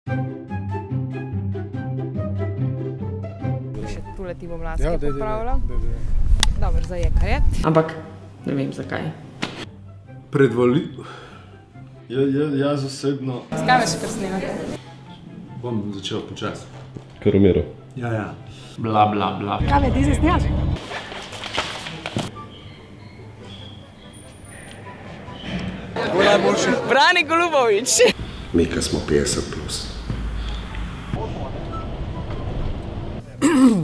Še tule ti bom laske popravila. Dobro, za jekarje. Ampak ne vem zakaj. Jaz osebno... S kaj me še kar snimate? Bom začel počas. Karomero. Ja. Bla, bla, bla. Kaj me ti se snimaš? Brani Golubović. Mika smo 50+.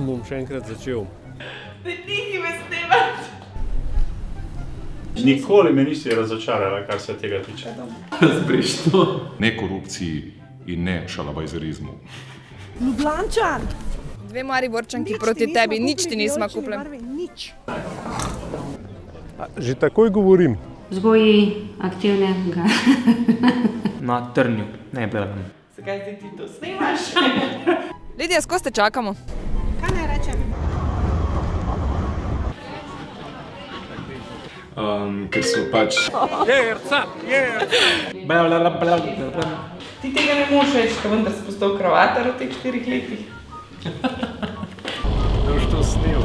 Bom še enkrat začel. Niti me snimati. Nikoli me nisi razočarala, kar se tega tiče. Razbrišno. Ne korupciji in ne šalabajzerizmu. Ljubljančan! Dve Mariborčanki proti tebi, nič ti nismo kupili. Nič. Že takoj govorim. Vzgoji aktivnega. Na trnju, ne gledam. Zakaj zdaj ti to snimaš? Lidija, s ko ste čakamo? Kaj naj rečem? Ker so pač... Ti tega ne moš reči, ko vendar si postal kravatar v teh 4 letih. Ne boš to snil.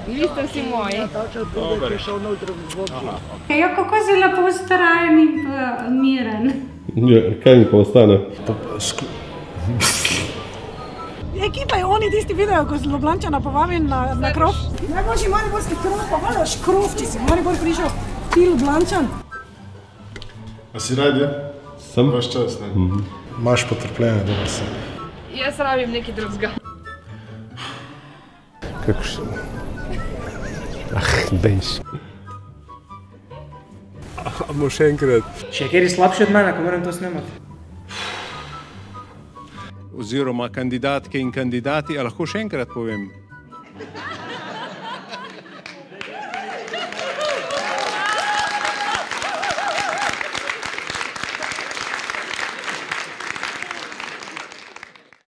Vi ste vsi moji. Ja, kako si lepo starajen in miren. Kaj mi pa ostane? Ekipa je oni tisti video, ko si Ljubljančana povabim na krov. Najboljši mariborski krov, pa malo škrov, če si Maribor prišel. Ti Ljubljančan. A si radi? Sem. Vaš čas, ne? Imaš potrpljenje, da se. Jaz rabim nekaj drugega. Kakšen? Dejš. Bomo še enkrat. Še kjer je slabši od mene, ko moram to snemati. Oziroma kandidatke in kandidati, a lahko še enkrat povem?